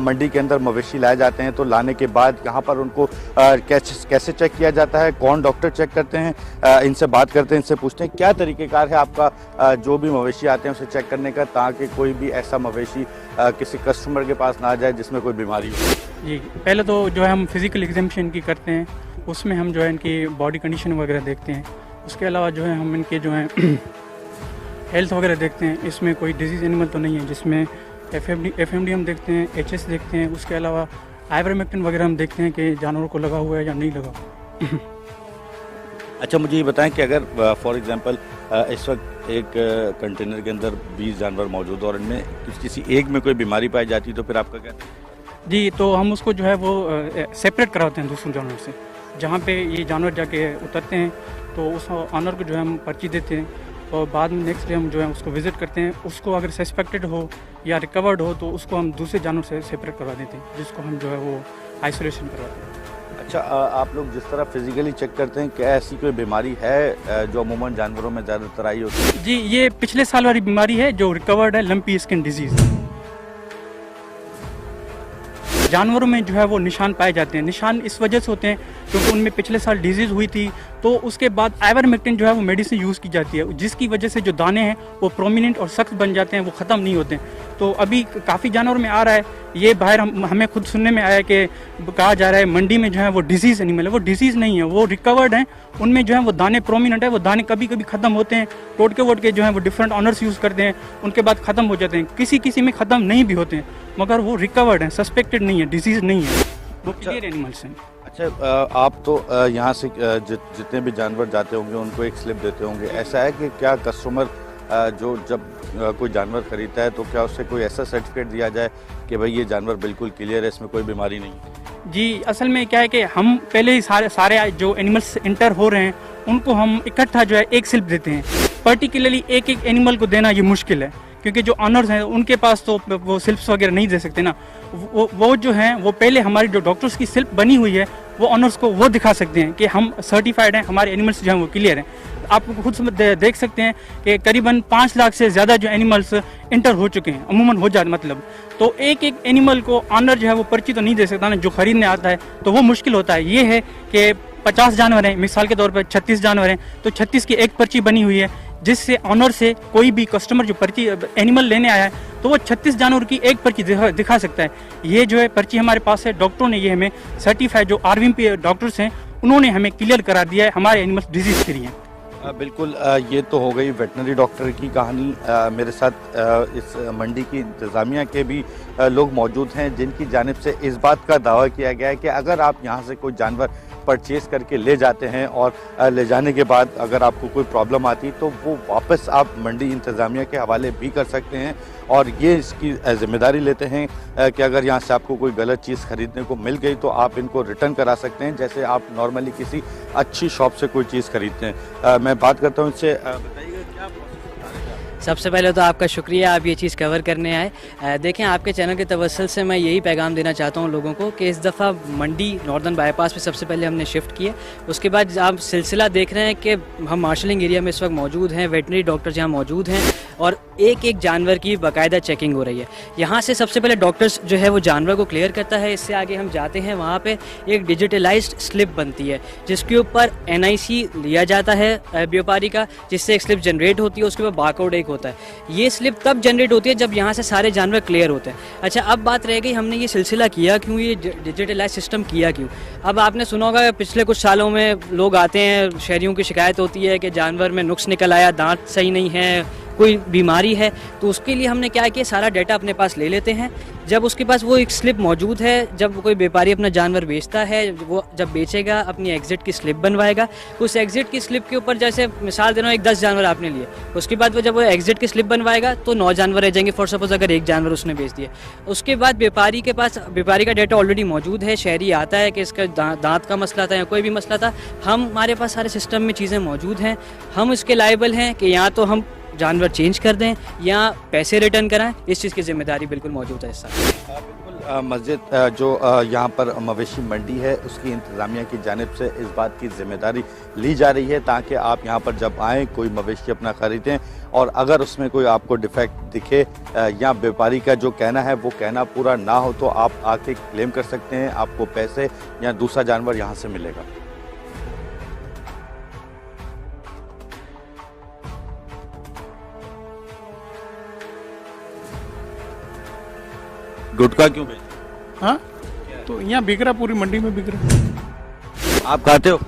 मंडी के अंदर मवेशी लाए जाते हैं तो लाने के बाद यहाँ पर उनको कैसे चेक किया जाता है, कौन डॉक्टर चेक करते हैं, इनसे बात करते हैं, इनसे पूछते हैं क्या तरीक़ेकार है आपका जो भी मवेशी आते हैं उसे चेक करने का, ताकि कोई भी ऐसा मवेशी किसी कस्टमर के पास ना जाए जिसमें कोई बीमारी हो। जी, पहले तो जो है हम फिजिकल एग्जामिनेशन की करते हैं, उसमें हम जो है इनकी बॉडी कंडीशन वगैरह देखते हैं। उसके अलावा जो है हम इनके जो है हेल्थ वगैरह देखते हैं, इसमें कोई डिजीज़ एनिमल तो नहीं है, जिसमें FMD हम देखते हैं, HS देखते हैं। उसके अलावा आइवरमेक्टिन वगैरह हम देखते हैं कि जानवरों को लगा हुआ है या नहीं लगा। अच्छा, मुझे ये बताएं कि अगर फॉर एग्जांपल इस वक्त एक कंटेनर के अंदर 20 जानवर मौजूद और इनमें किसी एक में कोई बीमारी पाई जाती तो फिर आपका क्या? जी, तो हम उसको जो है वो सेपरेट कराते हैं दूसरे जानवर से। जहाँ पे ये जानवर जाके उतरते हैं तो उस ऑनर को जो है हम पर्ची देते हैं और बाद में नेक्स्ट डे हम जो है उसको विज़िट करते हैं। उसको अगर सस्पेक्टेड हो या रिकवर्ड हो तो उसको हम दूसरे जानवर से सेपरेट करवा देते हैं, जिसको हम जो है वो आइसोलेशन करवाते हैं। अच्छा, आप लोग जिस तरह फिजिकली चेक करते हैं, क्या ऐसी कोई बीमारी है जो अमूमन जानवरों में ज़्यादातर आई होती है? जी, ये पिछले साल वाली बीमारी है जो रिकवर्ड है, लंपी स्किन डिजीज़। जानवरों में जो है वो निशान पाए जाते हैं। निशान इस वजह से होते हैं क्योंकि उनमें पिछले साल डिजीज़ हुई थी, तो उसके बाद आइवरमेक्टिन जो है वो मेडिसिन यूज़ की जाती है, जिसकी वजह से जो दाने हैं वो प्रोमिनेंट और सख्त बन जाते हैं, वो ख़त्म नहीं होते। तो अभी काफ़ी जानवरों में आ रहा है ये, बाहर हमें खुद सुनने में आया कि कहा जा रहा है मंडी में जो है वो डिजीज़ एनिमल है। वो डिजीज़ नहीं है, वो रिकवर्ड हैं, उनमें जो है वो दाने प्रोमिनेंट है। वो दाने कभी कभी ख़त्म होते हैं, टोटके वोटके जो है वो डिफरेंट ऑनर्स यूज़ करते हैं, उनके बाद ख़त्म हो जाते हैं। किसी किसी में ख़त्म नहीं भी होते हैं, मगर वो रिकवर्ड हैं, सस्पेक्टेड नहीं है, डिजीज़ नहीं है, वो क्लियर एनिमल्स हैं। अच्छा, आप तो यहाँ से जितने भी जानवर जाते होंगे उनको एक स्लिप देते होंगे। ऐसा है कि क्या कस्टमर जो जब कोई जानवर खरीदता है तो क्या उससे कोई ऐसा सर्टिफिकेट दिया जाए कि भाई ये जानवर बिल्कुल क्लियर है, इसमें कोई बीमारी नहीं है? जी, असल में क्या है कि हम पहले ही सारे जो एनिमल्स इंटर हो रहे हैं उनको हम इकट्ठा जो है एक स्लिप देते हैं। पर्टिकुलरली एक एक एनिमल को देना ये मुश्किल है, क्योंकि जो ऑनर्स हैं उनके पास तो वो स्लिप्स वगैरह नहीं दे सकते ना। वो जो हैं वो पहले हमारी जो डॉक्टर्स की स्लिप बनी हुई है वो ऑनर्स को वो दिखा सकते हैं कि हम सर्टिफाइड हैं, हमारे एनिमल्स जो हैं वो क्लियर हैं। आप खुद देख सकते हैं कि करीबन 5 लाख से ज़्यादा जो एनिमल्स इंटर हो चुके हैं, अमूमन हो जाते मतलब। तो एक एक एनिमल को ऑनर जो है वो पर्ची तो नहीं दे सकता ना, जो खरीदने आता है तो वो मुश्किल होता है। ये है कि 50 जानवर हैं, मिसाल के तौर पर 36 जानवर हैं, तो 36 की एक पर्ची बनी हुई है, जिससे ऑनर से कोई भी कस्टमर जो पर्ची एनिमल लेने आया है तो वो 36 जानवर की एक पर्ची दिखा सकता है। ये जो है पर्ची हमारे पास है, डॉक्टरों ने ये हमें सर्टिफाइड जो RVMP डॉक्टर्स हैं उन्होंने हमें क्लियर करा दिया है, हमारे एनिमल्स डिजीज फ्री हैं। बिल्कुल, ये तो हो गई वेटनरी डॉक्टर की कहानी। मेरे साथ इस मंडी की इंतज़ामिया के भी लोग मौजूद हैं, जिनकी जानिब से इस बात का दावा किया गया है कि अगर आप यहाँ से कोई जानवर परचेज़ करके ले जाते हैं और ले जाने के बाद अगर आपको कोई प्रॉब्लम आती तो वो वापस आप मंडी इंतज़ामिया के हवाले भी कर सकते हैं, और ये इसकी ज़िम्मेदारी लेते हैं कि अगर यहाँ से आपको कोई गलत चीज़ ख़रीदने को मिल गई तो आप इनको रिटर्न करा सकते हैं, जैसे आप नॉर्मली किसी अच्छी शॉप से कोई चीज़ खरीदते हैं। मैं बात करता हूँ इससे, बताइएगा क्या। सबसे पहले तो आपका शुक्रिया, आप ये चीज़ कवर करने आए। देखें, आपके चैनल के तवस्सुल से मैं यही पैगाम देना चाहता हूँ लोगों को कि इस दफ़ा मंडी नॉर्दर्न बाईपास पे सबसे पहले हमने शिफ्ट किया। उसके बाद आप सिलसिला देख रहे हैं कि हम मार्शलिंग एरिया में इस वक्त मौजूद हैं, वेटनरी डॉक्टर्स यहाँ मौजूद हैं और एक एक जानवर की बाकायदा चेकिंग हो रही है। यहाँ से सबसे पहले डॉक्टर्स जो है वो जानवर को क्लियर करता है। इससे आगे हम जाते हैं, वहाँ पर एक डिजिटलाइज्ड स्लिप बनती है जिसके ऊपर NIC लिया जाता है व्यापारी का, जिससे एक स्लिप जनरेट होती है, उसके ऊपर बारकोड एक होता है। ये स्लिप तब जनरेट होती है जब यहाँ से सारे जानवर क्लियर होते हैं। अच्छा, अब बात रह गई हमने ये सिलसिला किया क्यों, ये डिजिटलाइज सिस्टम किया क्यों। अब आपने सुना होगा पिछले कुछ सालों में लोग आते हैं, शहरियों की शिकायत होती है कि जानवर में नुक्स निकल आया, दांत सही नहीं है, कोई बीमारी है, तो उसके लिए हमने क्या किया, सारा डाटा अपने पास ले लेते हैं। जब उसके पास वो एक स्लिप मौजूद है, जब कोई व्यापारी अपना जानवर बेचता है, वो जब बेचेगा अपनी एग्जिट की स्लिप बनवाएगा। उस एग्जिट की स्लिप के ऊपर, जैसे मिसाल दे रहा हूँ, एक 10 जानवर आपने लिए, उसके बाद वो जब वो एग्जिट की स्लिप बनवाएगा तो 9 जानवर रह जाएंगे फॉर सपोज, अगर एक जानवर उसने बेच दिया। उसके बाद व्यापारी के पास व्यापारी का डाटा ऑलरेडी मौजूद है, शहरी आता है कि इसका दांत का मसला था या कोई भी मसला था, हमारे पास सारे सिस्टम में चीज़ें मौजूद हैं। हम इसके लायबल हैं कि या तो हम जानवर चेंज कर दें या पैसे रिटर्न कराएं, इस चीज़ की जिम्मेदारी बिल्कुल मौजूद है। बिल्कुल, मस्जिद जो यहाँ पर मवेशी मंडी है उसकी इंतज़ामिया की जानिब से इस बात की जिम्मेदारी ली जा रही है ताकि आप यहाँ पर जब आएँ कोई मवेशी अपना ख़रीदें और अगर उसमें कोई आपको डिफेक्ट दिखे या व्यापारी का जो कहना है वो कहना पूरा ना हो तो आप आके क्लेम कर सकते हैं, आपको पैसे या दूसरा जानवर यहाँ से मिलेगा। गुटखा क्यों बेच? हाँ, तो यहाँ बिक रहा, पूरी मंडी में बिक रहा। आप खाते हो?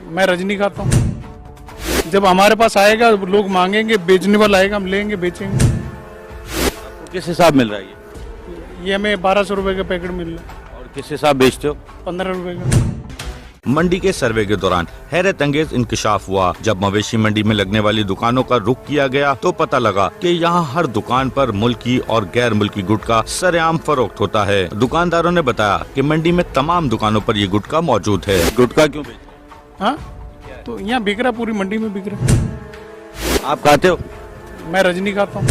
मैं रजनी खाता हूँ। जब हमारे पास आएगा लोग मांगेंगे, बेचने वाला आएगा, हम लेंगे, बेचेंगे। आपको किस हिसाब मिल रहा है ये हमें 1200 रुपए का पैकेट मिल रहा है। और किस हिसाब बेचते हो? 15 रुपए का। मंडी के सर्वे के दौरान हैरत अंगेज इंकशाफ हुआ। जब मवेशी मंडी में लगने वाली दुकानों का रुख किया गया तो पता लगा कि यहाँ हर दुकान पर मुल्की और गैर मुल्की गुटखा सरेआम फरोख्त होता है। दुकानदारों ने बताया कि मंडी में तमाम दुकानों पर ये गुटखा मौजूद है। गुटखा क्यों बेचते? हाँ, तो यहाँ बिक रहा, पूरी मंडी में बिक रहा। आप खाते हो? मैं रजनी खाता हूँ।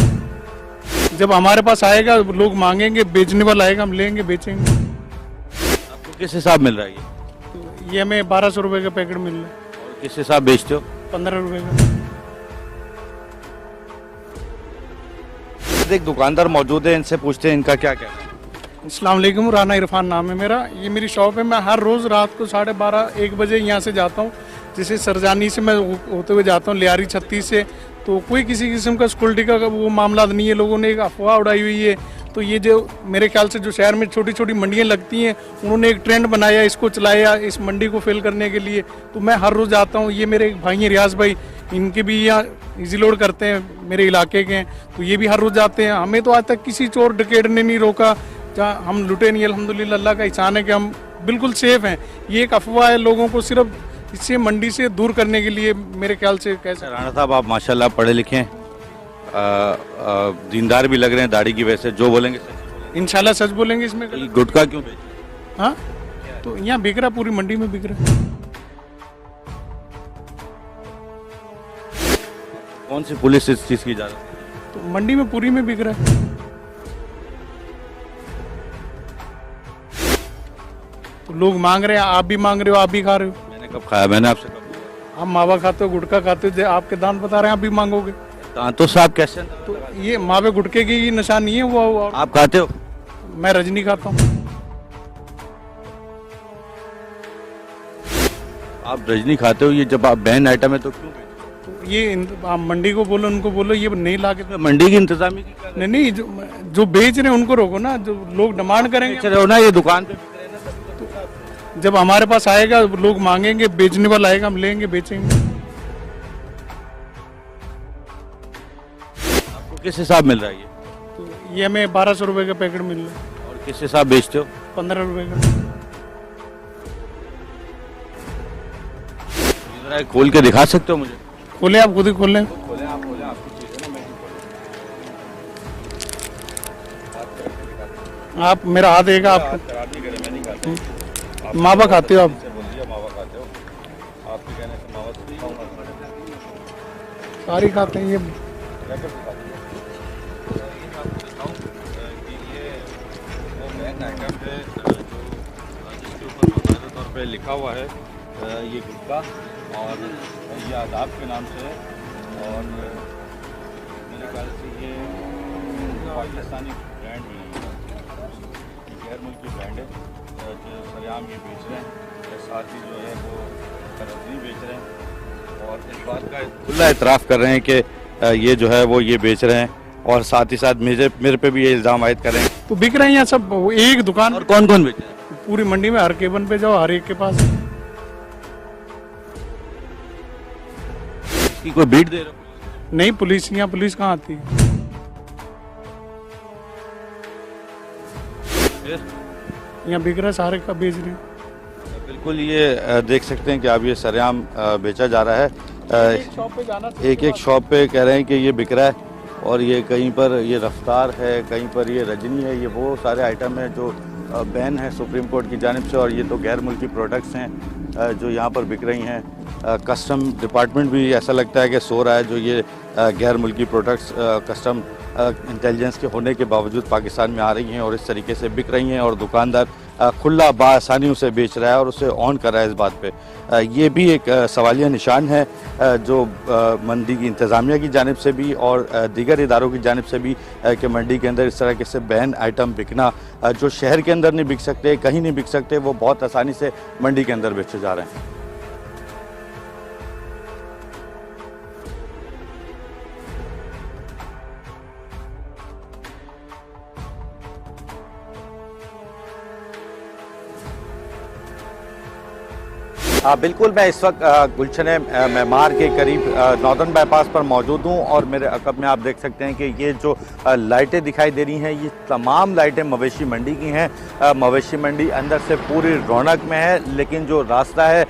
जब हमारे पास आएगा लोग मांगेंगे, बेचने वाला आएगा, हम लेंगे, बेचेंगे। आपको किस हिसाब मिल रहा है ये? तो ये हमें 1200 रुपए का पैकेट मिल रहा है। और किस हिसाब बेचते हो? 15 रुपए का। एक दुकानदार मौजूद है, इनसे पूछते हैं इनका क्या कहना है। अस्सलाम वालेकुम, राना इरफान नाम है मेरा। ये मेरी शॉप है। मैं हर रोज़ रात को 12:30-1 बजे यहाँ से जाता हूँ। जैसे सरजानी से मैं होते हुए जाता हूँ, लियारी 36 से। तो कोई किसी किस्म का सिक्योरिटी का वो मामला नहीं है। लोगों ने एक अफवाह उड़ाई हुई है। तो ये जो मेरे ख्याल से जो शहर में छोटी छोटी मंडियाँ लगती हैं, उन्होंने एक ट्रेंड बनाया, इसको चलाया इस मंडी को फिल करने के लिए। तो मैं हर रोज़ आता हूँ। ये मेरे एक भाई हैं रियाज भाई, इनके भी यहाँ इजी लोड करते हैं, मेरे इलाके के हैं। तो ये भी हर रोज़ आते हैं। हमें तो आज तक किसी चोर डकैत ने नहीं रोका, जहाँ हम लुटे नहीं। अल्हम्दुलिल्लाह, अल्लाह का एहसान है कि हम बिल्कुल सेफ हैं। ये एक अफवाह है, लोगों को सिर्फ इससे मंडी से दूर करने के लिए मेरे ख्याल से। कैसे राणा साहब, आप माशाल्लाह पढ़े लिखे हैं, दीनदार भी लग रहे हैं दाढ़ी की वजह से। जो बोलेंगे इंशाल्लाह सच बोलेंगे। इसमें गुटखा क्यों बेचते? हाँ, तो यहाँ बिक रहा, पूरी मंडी में बिक रहा। कौन सी पुलिस इस चीज की इजाजत? तो मंडी में पूरी में बिक रहा है। तो लोग मांग रहे हैं, आप भी मांग रहे हो, आप भी खा रहे हो। मैंने कब खाया? मैंने आपसे कब? आप मावा खाते हो, गुटखा खाते हो, आपके दांत बता रहे हैं, आप भी मांगोगे। दांतों से आप कैसे? तो ये मावे गुटके की निशानी है वो। आप खाते हो? मैं रजनी खाता हूँ। आप रजनी खाते हो, ये जब आप बैन आइटम है तो क्यों? तो ये आप मंडी को बोलो, उनको बोलो ये नहीं ला के। मंडी की इंतजामी की नहीं, जो बेच रहे हैं उनको रोको ना। जो लोग डिमांड करेंगे हो ना, ये दुकान पे जब हमारे पास आएगा लोग मांगेंगे, बेचने वाला आएगा, हम लेंगे, बेचेंगे। आपको किस हिसाब मिल रहा है ये? तो ये हमें 1200 रुपए का पैकेट मिल रहा है। और किस हिसाब बेचते हो? 15 रुपए का। जरा खोल के दिखा सकते हो मुझे? खोले, आप खुद ही खोल लें। आप मेरा हाथ देगा। आप मावा खाते हो? आप सारी खाते हैं ये। तौर पे लिखा हुआ है ये गुटखा, और ये आदाब के नाम से है। और मेरे ख्याल से ये पाकिस्तानी ब्रांड भी नहीं है, गैर मुल्की ब्रांड है जो सरेआम ये बेच रहे हैं। साथ ही जो है वो रजनी बेच रहे हैं, और इस बात का खुला इतराफ़ कर रहे हैं कि ये जो है वो ये बेच रहे हैं, और साथ ही साथ मेरे पे भी ये इल्ज़ाम आयद कर रहे हैं। तो बिक रहे हैं यहाँ सब एक दुकान। और कौन कौन बेच रहे हैं? पूरी मंडी में हर केबन पे जाओ, हर एक के पास। इसकी कोई बीट दे रहे हो? नहीं, पुलिस यहाँ पुलिस कहाँ आती है? यहाँ बिक रहा है, सारे का बेच रहे हैं। बिल्कुल, ये देख सकते हैं कि अब ये सरेआम बेचा जा रहा है। एक एक शॉप पे कह रहे हैं कि ये बिक रहा है, और ये कहीं पर ये रफ्तार है, कहीं पर ये रजनी है। ये वो सारे आइटम हैं जो बैन है सुप्रीम कोर्ट की जानिब से, और ये तो गैर मुल्की प्रोडक्ट्स हैं जो यहाँ पर बिक रही हैं। कस्टम डिपार्टमेंट भी ऐसा लगता है कि सो रहा है, जो ये गैर मुल्की प्रोडक्ट्स कस्टम इंटेलिजेंस के होने के बावजूद पाकिस्तान में आ रही हैं और इस तरीके से बिक रही हैं, और दुकानदार खुला बासानी उसे बेच रहा है और उसे ऑन कर रहा है। इस बात पे ये भी एक सवालिया निशान है जो मंडी की इंतज़ामिया की जानिब से भी और दीगर इदारों की जानिब से भी कि मंडी के अंदर इस तरह के से बैन आइटम बिकना जो शहर के अंदर नहीं बिक सकते, कहीं नहीं बिक सकते, वो बहुत आसानी से मंडी के अंदर बेचे जा रहे हैं। बिल्कुल, मैं इस वक्त गुलशन मेमार के करीब नॉर्दर्न बाईपास पर मौजूद हूँ और मेरे अकब में आप देख सकते हैं कि ये जो लाइटें दिखाई दे रही हैं ये तमाम लाइटें मवेशी मंडी की हैं। मवेशी मंडी अंदर से पूरी रौनक में है, लेकिन जो रास्ता है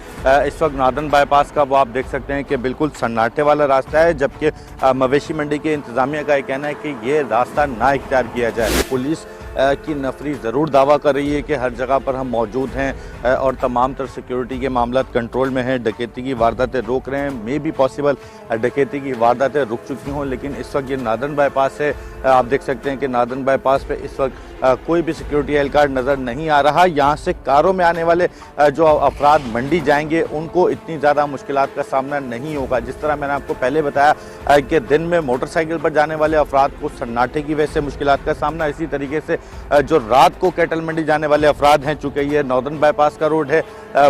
इस वक्त नॉर्दर्न बाईपास का वो आप देख सकते हैं कि बिल्कुल सन्नाटे वाला रास्ता है, जबकि मवेशी मंडी के इंतज़ामिया का ये कहना है कि ये रास्ता ना इख्तियार किया जाए। पुलिस की नफरी ज़रूर दावा कर रही है कि हर जगह पर हम मौजूद हैं और तमाम तर सिक्योरिटी के मामला कंट्रोल में हैं, डकैती की वारदातें रोक रहे हैं। मे बी पॉसिबल डकैती की वारदातें रुक चुकी हों, लेकिन इस वक्त ये नॉर्दर्न बाईपास है। आप देख सकते हैं कि नॉर्दर्न बाईपास पे इस वक्त कोई भी सिक्योरिटी एहलकार नज़र नहीं आ रहा। यहाँ से कारों में आने वाले जो अफराद मंडी जाएंगे उनको इतनी ज़्यादा मुश्किलात का सामना नहीं होगा। जिस तरह मैंने आपको पहले बताया कि दिन में मोटरसाइकिल पर जाने वाले अफराद को सन्नाटे की वजह से मुश्किलात का सामना, इसी तरीके से जो रात को कैटल मंडी जाने वाले अफराद हैं, चूँकि ये नॉर्दर्न बाईपास का रोड है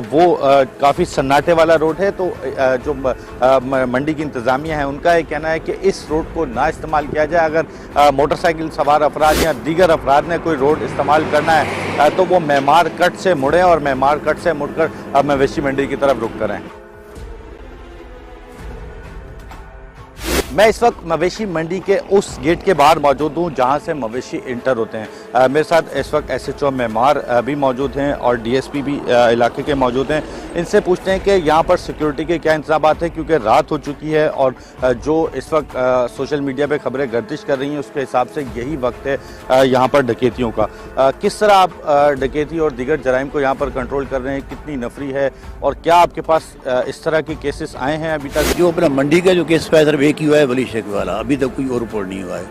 वो काफ़ी सन्नाटे वाला रोड है, तो जो मंडी की इंतज़ामिया है उनका ये कहना है कि इस रोड को ना इस्तेमाल किया जाए। अगर मोटरसाइकिल सवार अफराद या दीगर अफराद ने कोई रोड इस्तेमाल करना है तो वो मेमार कट से मुड़ें और मेमार कट से मुड़कर मवेशी मंडी की तरफ रुख करें। मैं इस वक्त मवेशी मंडी के उस गेट के बाहर मौजूद हूँ जहाँ से मवेशी इंटर होते हैं। मेरे साथ इस वक्त SHO मेमार भी मौजूद हैं और DSP भी इलाके के मौजूद हैं। इनसे पूछते हैं कि यहाँ पर सिक्योरिटी के क्या इंतजाम हैं, क्योंकि रात हो चुकी है और जो इस वक्त सोशल मीडिया पे खबरें गर्दिश कर रही हैं उसके हिसाब से यही वक्त है यहाँ पर डकैतियों का। किस तरह आप डकैती और दीगर जराइम को यहाँ पर कंट्रोल कर रहे हैं, कितनी नफरी है और क्या आपके पास इस तरह के केसेस आए हैं अभी तक? जो अपना मंडी का जो केस सिर्फ एक ही हुआ है, वली शेख वाला, अभी तक कोई और रिपोर्ट नहीं हुआ है।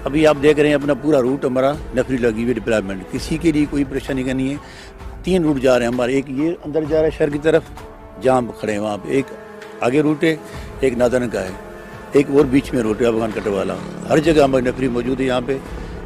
अभी आप देख रहे हैं अपना पूरा रूट हमारा नफरी लगी हुई डिप्लॉयमेंट, किसी के लिए कोई परेशानी का नहीं है। 3 रूट जा रहे हैं हमारे, एक ये अंदर जा रहा है शहर की तरफ जहाँ खड़े हैं वहाँ पे, एक आगे रूट है, एक नादन का है, एक और बीच में रूट है अफगान कट वाला। हर जगह हमारी नफरी मौजूद है यहाँ पे।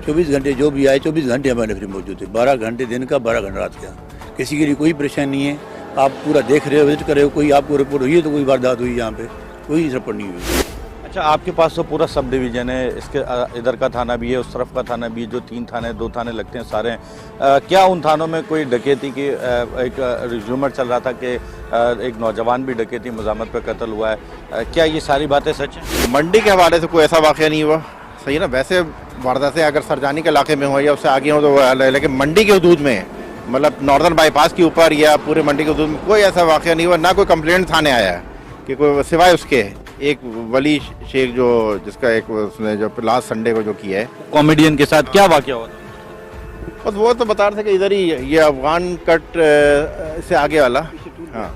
24 घंटे जो भी आए 24 घंटे हमारी नफरी मौजूद है, 12 घंटे दिन का 12 घंटे रात का। किसी के लिए कोई परेशानी नहीं है। आप पूरा देख रहे हो, विजिट कर रहे हो, कोई आपको रिपोर्ट हुई है तो कोई वारदात हुई यहाँ पे, कोई रिपोर्ट नहीं हुई। अच्छा, आपके पास तो पूरा सब डिवीज़न है, इसके इधर का थाना भी है, उस तरफ का थाना भी है, जो 3 थाने 2 थाने लगते हैं सारे हैं। क्या उन थानों में कोई डकैती की एक रिज्यूमर चल रहा था कि एक नौजवान भी डकैती मज़ामत पे कत्ल हुआ है, क्या ये सारी बातें सच हैं? मंडी के हवाले से कोई ऐसा वाक़या नहीं हुआ, सही है ना। वैसे वारदातें अगर सरजानी के इलाके में हो या उससे आगे हो तो, लेकिन मंडी के हदूद में, मतलब नॉर्दर्न बाईपास के ऊपर या पूरे मंडी के हदूद में कोई ऐसा वाक़या नहीं हुआ। ना कोई कंप्लेंट थाने आया है कि कोई, सिवाय उसके एक वली शेख जो जिसका एक उसने जो लास्ट संडे को जो किया है कॉमेडियन के साथ, क्या वाक़या हुआ? बस वो तो बता रहे थे कि इधर ही ये अफगान कट से आगे वाला, हाँ,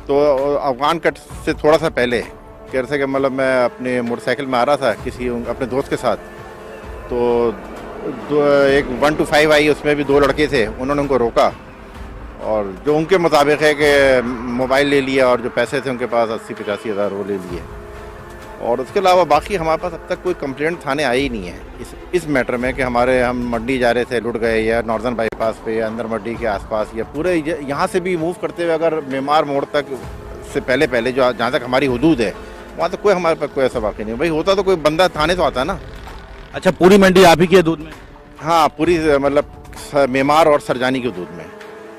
तो अफगान कट से थोड़ा सा पहले कह रहे थे कि मतलब मैं अपने मोटरसाइकिल में आ रहा था किसी अपने दोस्त के साथ, तो एक 1 to 5 आई, उसमें भी 2 लड़के थे, उन्होंने उनको रोका और जो उनके मुताबिक है कि मोबाइल ले लिया और जो पैसे थे उनके पास 80-85 हज़ार वो ले लिए। और उसके अलावा बाकी हमारे पास अब तक कोई कंप्लेंट थाने आई ही नहीं है इस मैटर में कि हम मंडी जा रहे थे लुट गए, या नॉर्दर्न बाईपास पे या अंदर मंडी के आसपास, या पूरे यहाँ से भी मूव करते हुए अगर मेमार मोड़ तक से पहले जो जहाँ तक हमारी हुदूद है वहाँ तक कोई हमारे पास कोई ऐसा वाक़या नहीं। भाई होता तो कोई बंदा थाने तो आता ना। अच्छा, पूरी मंडी आप ही की हदूद में? हाँ, पूरी मतलब मेमार और सरजानी की हदूद में।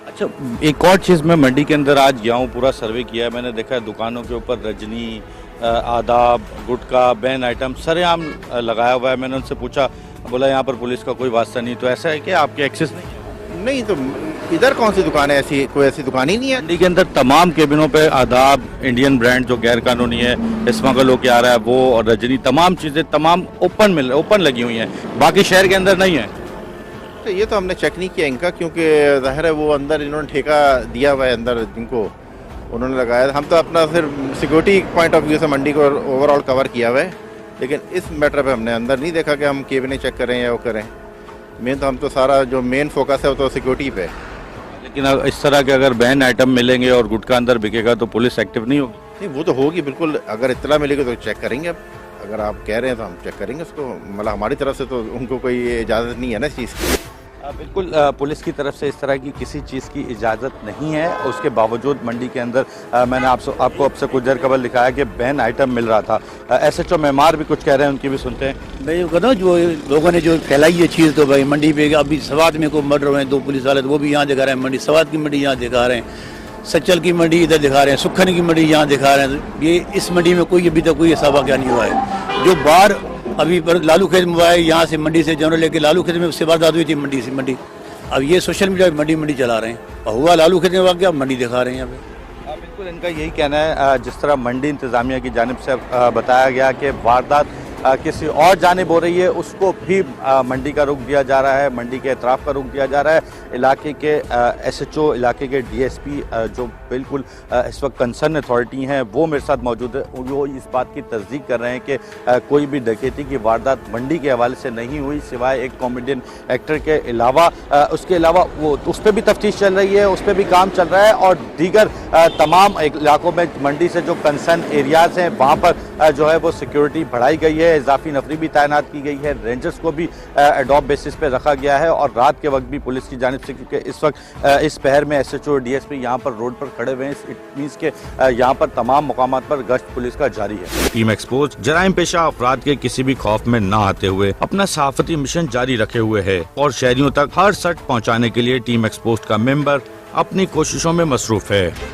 अच्छा, एक और चीज़, मैं मंडी के अंदर आज गया हूँ, पूरा सर्वे किया है, मैंने देखा है दुकानों के ऊपर रजनी, आदाब, गुटखा, बैन आइटम सरेआम लगाया हुआ है। मैंने उनसे पूछा, बोला यहाँ पर पुलिस का कोई वास्ता नहीं। तो ऐसा है कि आपके एक्सेस नहीं है? नहीं, तो इधर कौन सी दुकान है ऐसी? कोई ऐसी दुकान ही नहीं है। मंडी के अंदर तमाम केबिनों पे आदाब, इंडियन ब्रांड जो गैर कानूनी है, स्मगल होके आ रहा है वो, और रजनी, तमाम चीज़ें तमाम ओपन लगी हुई हैं, बाकी शहर के अंदर नहीं है। तो ये तो हमने चेक नहीं किया इनका, क्योंकि ज़ाहिर है वो अंदर इन्होंने ठेका दिया हुआ है, अंदर जिनको उन्होंने लगाया। हम तो अपना सिर्फ सिक्योरिटी पॉइंट ऑफ व्यू से मंडी को ओवरऑल कवर किया हुआ है, लेकिन इस मैटर पे हमने अंदर नहीं देखा कि हम केबिनें चेक करें या वो करें। हम तो सारा जो मेन फोकस है वो तो सिक्योरिटी पे। लेकिन इस तरह के अगर बैन आइटम मिलेंगे और गुटखा अंदर बिकेगा तो पुलिस एक्टिव नहीं होगी? नहीं, वो तो होगी बिल्कुल, अगर इत्तला मिलेगी तो चेक करेंगे। अब अगर आप कह रहे हैं तो हम चेक करेंगे उसको, मतलब हमारी तरफ से तो उनको कोई इजाज़त नहीं है ना इस चीज़ की। बिल्कुल, पुलिस की तरफ से इस तरह की किसी चीज़ की इजाज़त नहीं है। उसके बावजूद मंडी के अंदर मैंने आपको अब से कुछ देर कबल दिखाया कि बैन आइटम मिल रहा था। SHO मेमार भी कुछ कह रहे हैं, उनकी भी सुनते हैं। मैं कहता हूँ जो लोगों ने जो फैलाई है चीज़, तो भाई मंडी पे अभी सवात में को मर्डर हुए 2 पुलिस वाले, तो वो भी यहाँ दिखा रहे हैं, मंडी सवात की मंडी यहाँ दिखा रहे हैं। सच्चल की मंडी इधर दिखा रहे हैं, सुखन की मंडी यहाँ दिखा रहे हैं। तो ये इस मंडी में कोई अभी तक कोई ऐसा वाक़या नहीं हुआ है। जो बाहर अभी पर लालू खेत में हुआ है, यहाँ से मंडी से जनरल लेके लालू खेत में उससे वारदात हुई थी मंडी से मंडी। अब ये सोशल मीडिया मंडी चला रहे हैं और हुआ लालू खेत में वाक़या, मंडी दिखा रहे हैं यहाँ पे। बिल्कुल इनका यही कहना है। जिस तरह मंडी इंतज़ामिया की जानिब से बताया गया कि वारदात किसी और जानिब हो रही है, उसको भी मंडी का रुख दिया जा रहा है, मंडी के एतराफ़ का रुख दिया जा रहा है। इलाके के SHO, इलाके के DSP जो बिल्कुल इस वक्त कंसर्न अथॉरिटी हैं, वो मेरे साथ मौजूद है। वो इस बात की तस्दीक कर रहे हैं कि कोई भी डकैती की वारदात मंडी के हवाले से नहीं हुई, सिवाय एक कॉमेडियन एक्टर के अलावा। उसके अलावा वो उस पर भी तफ्तीश चल रही है, उस पर भी काम चल रहा है और दीगर तमाम इलाकों में मंडी से जो कंसर्न एरियाज़ हैं वहाँ पर जो है वो सिक्योरिटी बढ़ाई गई है, इजाफी नफरी भी तैनात की गई है, रेंजर्स को भी एडॉप बेसिस पे रखा गया है और रात के वक्त भी पुलिस की जानिब से, क्योंकि इस वक्त इस पहर में SHO DSP यहाँ पर रोड पर खड़े हुए हैं, इट मीन्स के यहाँ पर तमाम मुकामात पर गश्त पुलिस का जारी है। टीम एक्सपोज जराइम पेशा अफराद के किसी भी खौफ में न आते हुए अपना सहाफती मिशन जारी रखे हुए है और शहरियों तक हर सट पहुँचाने के लिए टीम एक्सपोज का मेंबर अपनी कोशिशों में मसरूफ है।